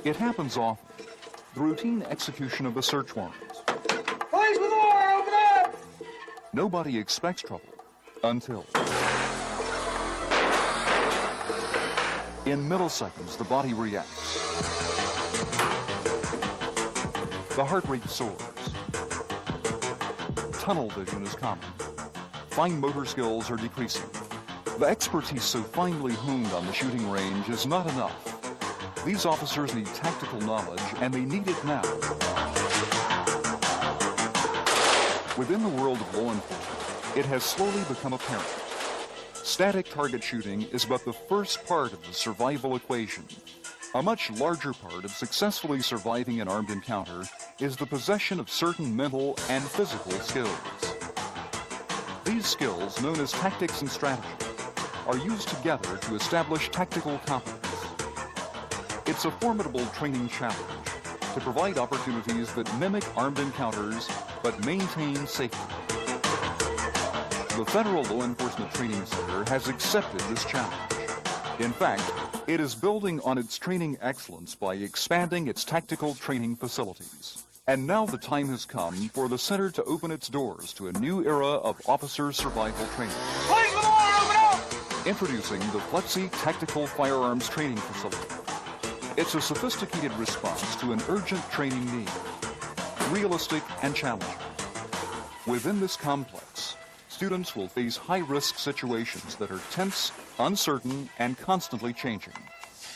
It happens often, the routine execution of a search warrant. Police with the warrant, open up! Nobody expects trouble until... In milliseconds, the body reacts. The heart rate soars. Tunnel vision is common. Fine motor skills are decreasing. The expertise so finely honed on the shooting range is not enough. These officers need tactical knowledge, and they need it now. Within the world of law enforcement, it has slowly become apparent. Static target shooting is but the first part of the survival equation. A much larger part of successfully surviving an armed encounter is the possession of certain mental and physical skills. These skills, known as tactics and strategy, are used together to establish tactical competence. It's a formidable training challenge to provide opportunities that mimic armed encounters but maintain safety. The Federal Law Enforcement Training Center has accepted this challenge. In fact, it is building on its training excellence by expanding its tactical training facilities. And now the time has come for the center to open its doors to a new era of officer survival training. Police with the warrant, open up! Introducing the FLEXI Tactical Firearms Training Facility. It's a sophisticated response to an urgent training need, realistic and challenging. Within this complex, students will face high-risk situations that are tense, uncertain, and constantly changing.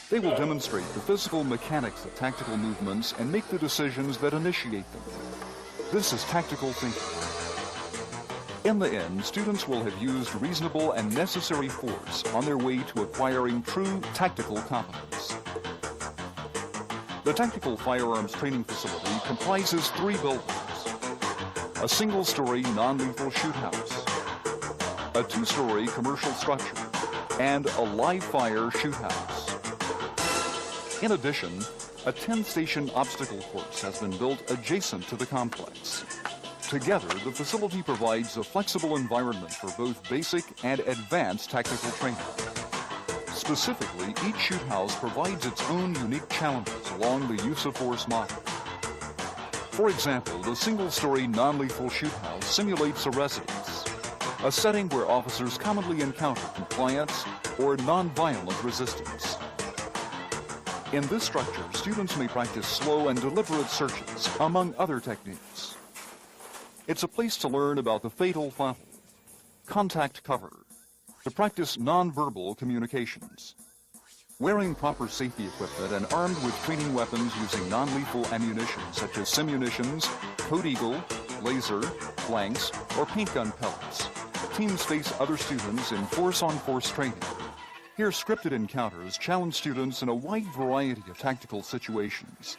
They will demonstrate the physical mechanics of tactical movements and make the decisions that initiate them. This is tactical thinking. In the end, students will have used reasonable and necessary force on their way to acquiring true tactical competence. The Tactical Firearms Training Facility comprises 3 buildings: a single-story non-lethal shoot house, a 2-story commercial structure, and a live-fire shoot house. In addition, a 10-station obstacle course has been built adjacent to the complex. Together, the facility provides a flexible environment for both basic and advanced tactical training. Specifically, each shoot house provides its own unique challenges along the use of force model. For example, the single-story non-lethal shoot house simulates a residence, a setting where officers commonly encounter compliance or non-violent resistance. In this structure, students may practice slow and deliberate searches, among other techniques. It's a place to learn about the fatal frontal, contact cover, to practice non-verbal communications. Wearing proper safety equipment and armed with training weapons using non-lethal ammunition such as simunitions, Code Eagle, laser, blanks, or paint gun pellets, teams face other students in force-on-force training. Here, scripted encounters challenge students in a wide variety of tactical situations.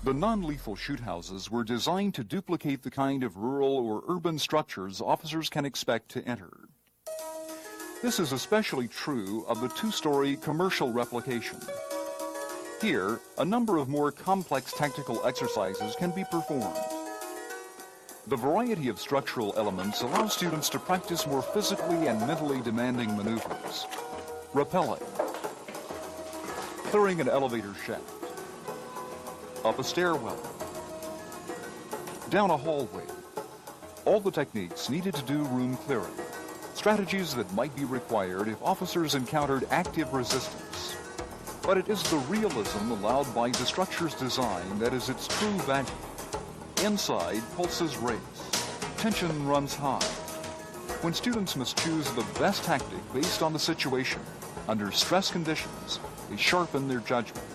The non-lethal shoot houses were designed to duplicate the kind of rural or urban structures officers can expect to enter. This is especially true of the 2-story commercial replication. Here, a number of more complex tactical exercises can be performed. The variety of structural elements allows students to practice more physically and mentally demanding maneuvers. Rappelling, clearing an elevator shaft, up a stairwell, down a hallway. All the techniques needed to do room clearing, strategies that might be required if officers encountered active resistance. But it is the realism allowed by the structure's design that is its true value. Inside, pulses race, tension runs high. When students must choose the best tactic based on the situation, under stress conditions, they sharpen their judgment.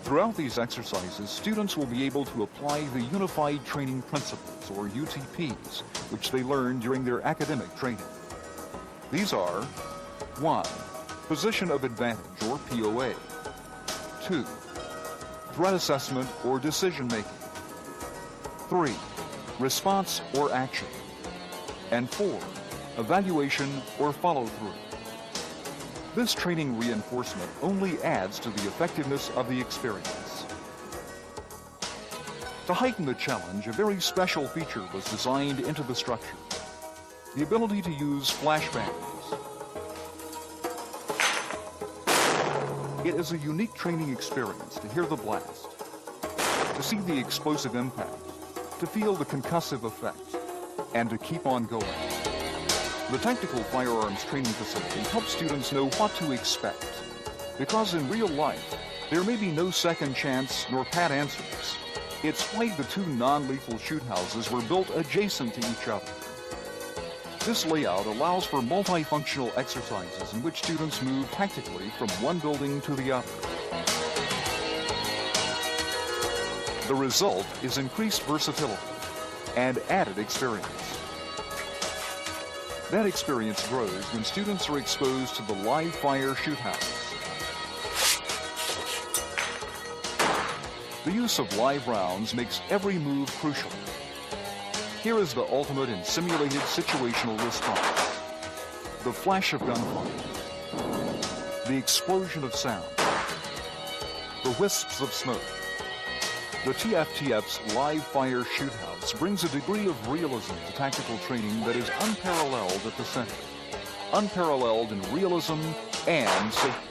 Throughout these exercises, students will be able to apply the Unified Training Principles, or UTPs, which they learn during their academic training. These are 1. Position of advantage, or POA. 2. Threat assessment, or decision-making. 3. Response or action. And 4. Evaluation or follow-through. This training reinforcement only adds to the effectiveness of the experience. To heighten the challenge, a very special feature was designed into the structure. the ability to use flashbangs. It is a unique training experience to hear the blast, to see the explosive impact, to feel the concussive effect, and to keep on going. The Tactical Firearms Training Facility helps students know what to expect, because in real life, there may be no second chance nor pat answers. It's why the two non-lethal shoot houses were built adjacent to each other. This layout allows for multifunctional exercises in which students move tactically from one building to the other. The result is increased versatility and added experience. That experience grows when students are exposed to the live fire shoot house. The use of live rounds makes every move crucial. Here is the ultimate in simulated situational response. The flash of gunfire, the explosion of sound, the wisps of smoke. The TFTF's live fire shoot house brings a degree of realism to tactical training that is unparalleled at the center. Unparalleled in realism and safety.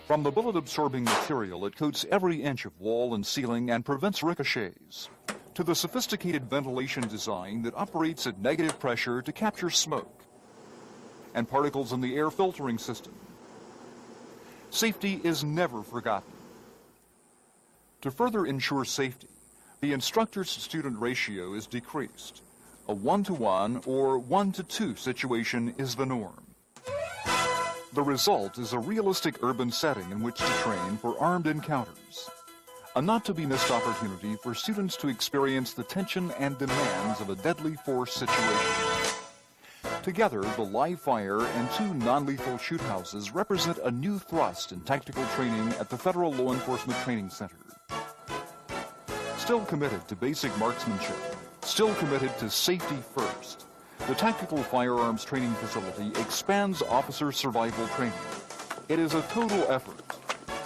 From the bullet-absorbing material that coats every inch of wall and ceiling and prevents ricochets, to the sophisticated ventilation design that operates at negative pressure to capture smoke and particles in the air filtering system. Safety is never forgotten. To further ensure safety, the instructor-to-student ratio is decreased. A 1-to-1 or 1-to-2 situation is the norm. The result is a realistic urban setting in which to train for armed encounters. A not-to-be-missed opportunity for students to experience the tension and demands of a deadly force situation. Together, the live fire and two non-lethal shoot houses represent a new thrust in tactical training at the Federal Law Enforcement Training Center. Still committed to basic marksmanship, still committed to safety first, the Tactical Firearms Training Facility expands officer survival training. It is a total effort,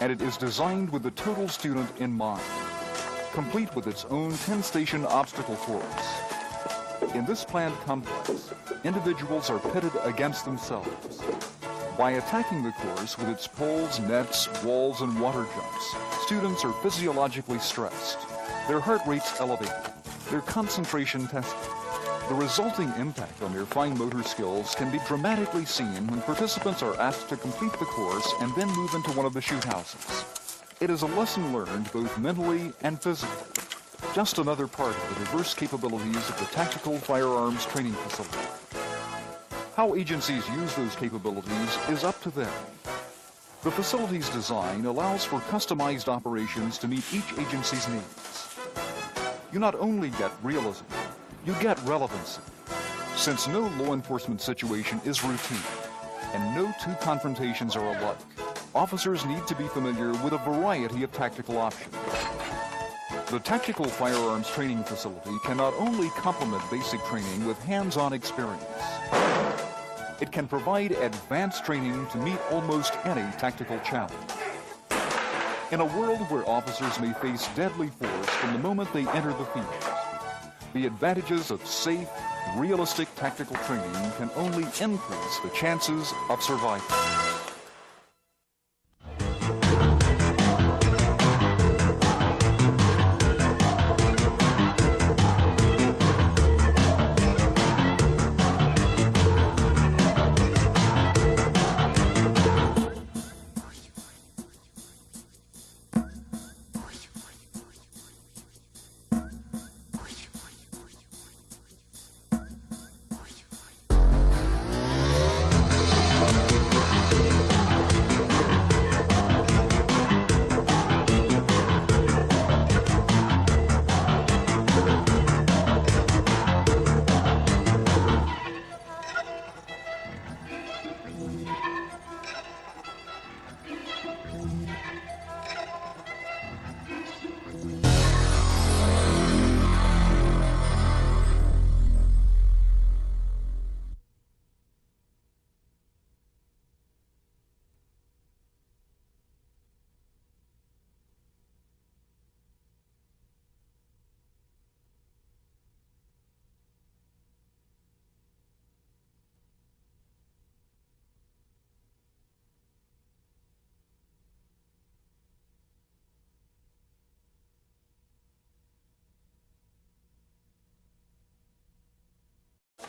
and it is designed with the total student in mind, complete with its own 10-station obstacle course. In this planned complex, individuals are pitted against themselves. By attacking the course with its poles, nets, walls, and water jumps, students are physiologically stressed, their heart rates elevated, their concentration tested. The resulting impact on their fine motor skills can be dramatically seen when participants are asked to complete the course and then move into one of the shoot houses. It is a lesson learned both mentally and physically. Just another part of the diverse capabilities of the Tactical Firearms Training Facility. How agencies use those capabilities is up to them. The facility's design allows for customized operations to meet each agency's needs. You not only get realism, you get relevancy. Since no law enforcement situation is routine, and no two confrontations are alike, officers need to be familiar with a variety of tactical options. The Tactical Firearms Training Facility can not only complement basic training with hands-on experience, it can provide advanced training to meet almost any tactical challenge. In a world where officers may face deadly force from the moment they enter the field, the advantages of safe, realistic tactical training can only increase the chances of survival.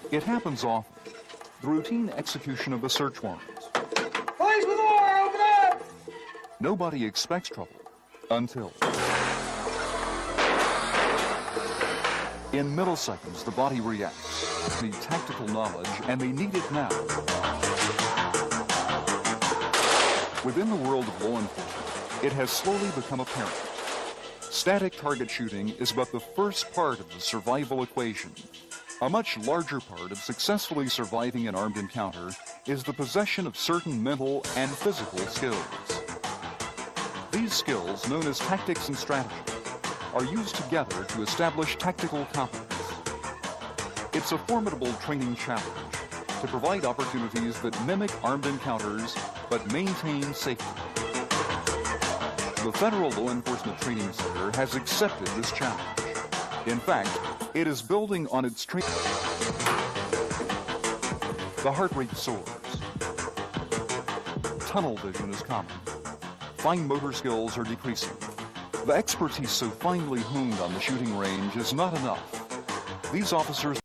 It happens often. The routine execution of a search warrant. Police with the warrant, open up! Nobody expects trouble until. In milliseconds, the body reacts. They need tactical knowledge, and they need it now. Within the world of law enforcement, it has slowly become apparent. Static target shooting is but the first part of the survival equation. A much larger part of successfully surviving an armed encounter is the possession of certain mental and physical skills. These skills, known as tactics and strategy, are used together to establish tactical competence. It's a formidable training challenge to provide opportunities that mimic armed encounters but maintain safety. The Federal Law Enforcement Training Center has accepted this challenge. In fact, it is building on its training. The heart rate soars. Tunnel vision is common. Fine motor skills are decreasing. The expertise so finely honed on the shooting range is not enough. These officers